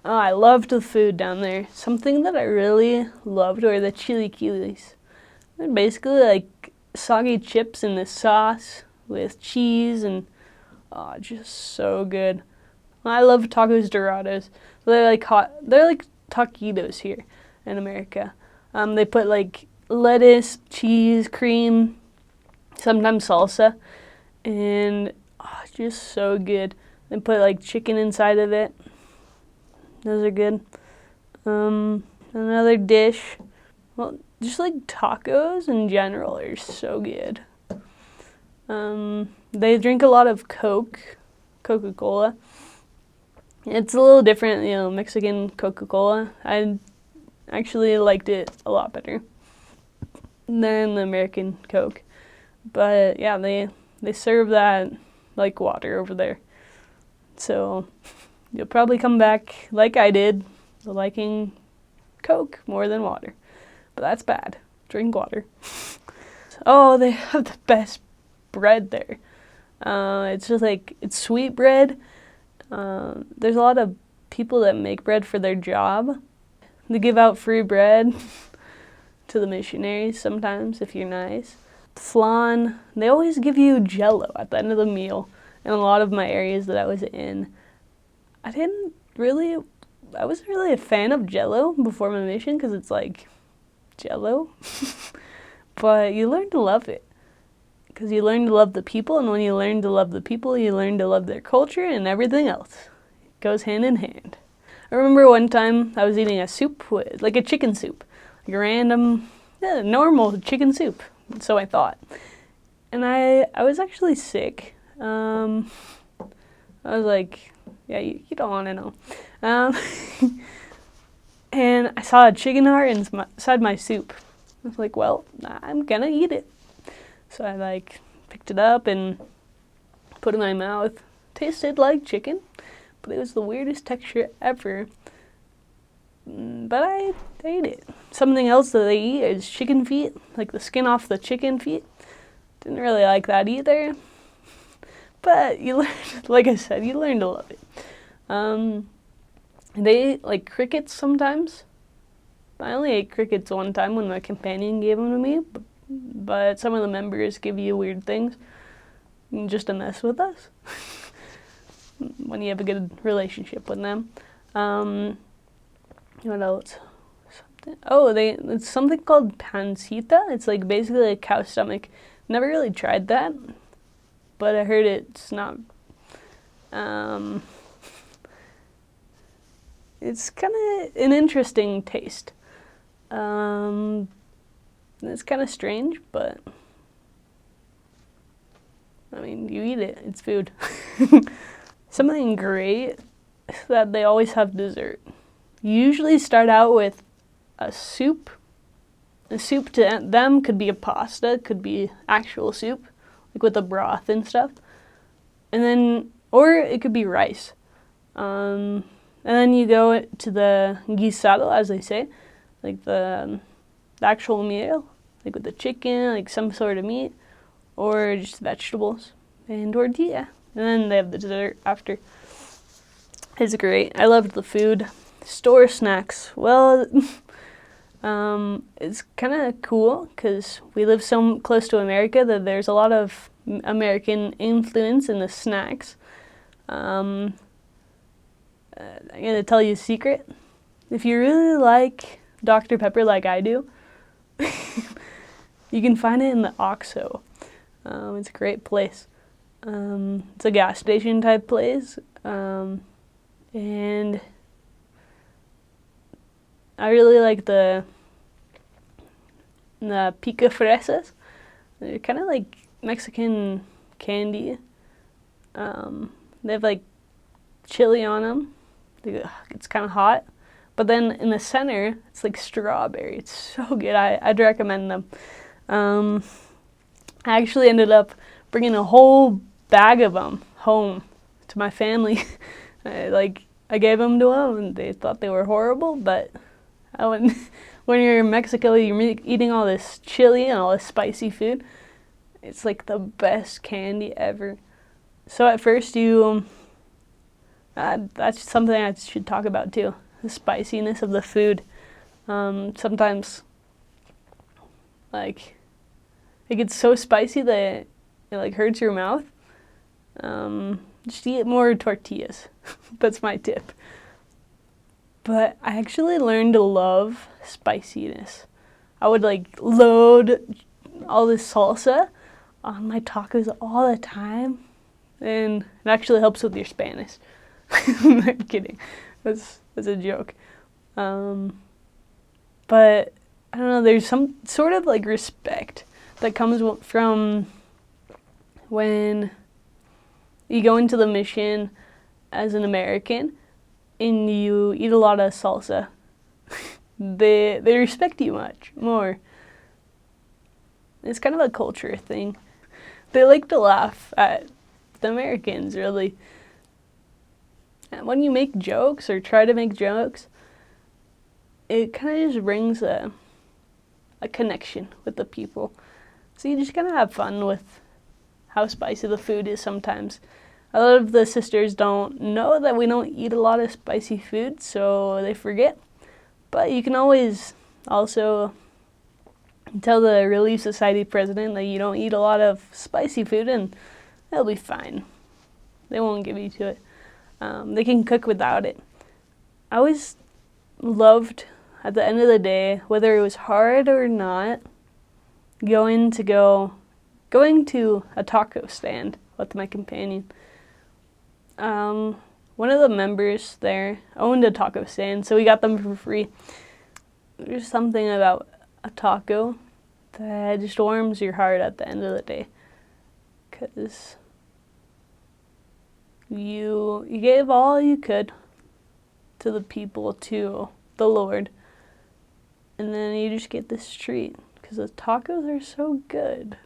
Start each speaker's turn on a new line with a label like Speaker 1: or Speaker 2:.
Speaker 1: Oh, I loved the food down there. Something that I really loved were the chilaquiles. They're basically like soggy chips in the sauce with cheese and oh, just so good. I love tacos dorados. They're like hot. They're like taquitos here in America. They put like lettuce, cheese, cream, sometimes salsa, and oh, just so good. They put like chicken inside of it. Those are good. Another dish. Well, just like tacos in general are so good. They drink a lot of Coca-Cola. It's a little different, Mexican Coca-Cola. I actually liked it a lot better than the American Coke. But yeah, they serve that like water over there. So you'll probably come back like I did, liking Coke more than water. But that's bad. Drink water. Oh, they have the best bread there. It's just like, it's sweet bread. There's a lot of people that make bread for their job. They give out free bread to the missionaries sometimes if you're nice. Flan, they always give you Jello at the end of the meal in a lot of my areas that I was in. I wasn't really a fan of Jello before my mission because it's like Jello, but you learn to love it because you learn to love the people, and when you learn to love the people, you learn to love their culture and everything else. It goes hand in hand. I remember one time I was eating a soup with, like a chicken soup, like a random, normal chicken soup, so I thought. And I was actually sick. I was like, yeah, you don't want to know. And I saw a chicken heart inside my soup. I was like, well, I'm gonna eat it. So I like picked it up and put it in my mouth. Tasted like chicken, but it was the weirdest texture ever. But I ate it. Something else that they eat is chicken feet, like the skin off the chicken feet. Didn't really like that either. But you learn, like I said, you learn to love it. They eat like crickets sometimes. I only ate crickets one time when my companion gave them to me, but some of the members give you weird things just to mess with us when you have a good relationship with them. What else? It's something called pancita. It's like basically a cow stomach. Never really tried that, but I heard it's not. It's kind of an interesting taste. It's kind of strange, but I mean, you eat it. It's food. Something great is that they always have dessert. You usually start out with a soup. A soup to them could be a pasta, could be actual soup, like with the broth and stuff. And then, or it could be rice. And then you go to the guisado, as they say, like the actual meal, like with the chicken, like some sort of meat, or just vegetables and tortilla. And then they have the dessert after. It's great. I loved the food. Store snacks. Well, it's kind of cool because we live so close to America that there's a lot of American influence in the snacks. I'm going to tell you a secret. If you really like Dr. Pepper like I do, you can find it in the OXXO. It's a great place. It's a gas station type place. And I really like the pica fresas. They're kind of like Mexican candy. They have like chili on them. It's kind of hot. But then in the center, it's like strawberry. It's so good. I'd recommend them. I actually ended up bringing a whole bag of them home to my family. I gave them to them, and they thought they were horrible. But when you're in Mexico, you're eating all this chili and all this spicy food. It's like the best candy ever. So at first That's something I should talk about too. The spiciness of the food. Sometimes, like, it gets so spicy that it like hurts your mouth. Just eat more tortillas. That's my tip. But I actually learned to love spiciness. I would like load all this salsa on my tacos all the time, and it actually helps with your Spanish. I'm kidding. That's a joke. But I don't know. There's some sort of like respect that comes from when you go into the mission as an American and you eat a lot of salsa. They respect you much more. It's kind of a culture thing. They like to laugh at the Americans, really. And when you make jokes or try to make jokes, it kind of just brings a connection with the people. So you just kind of have fun with how spicy the food is sometimes. A lot of the sisters don't know that we don't eat a lot of spicy food, so they forget. But you can always also tell the Relief Society president that you don't eat a lot of spicy food, and they'll be fine. They won't give you to it. They can cook without it. I always loved, at the end of the day, whether it was hard or not, going to a taco stand with my companion. One of the members there owned a taco stand, so we got them for free. There's something about a taco that just warms your heart at the end of the day, because you gave all you could to the people, to the Lord, and then you just get this treat because the tacos are so good.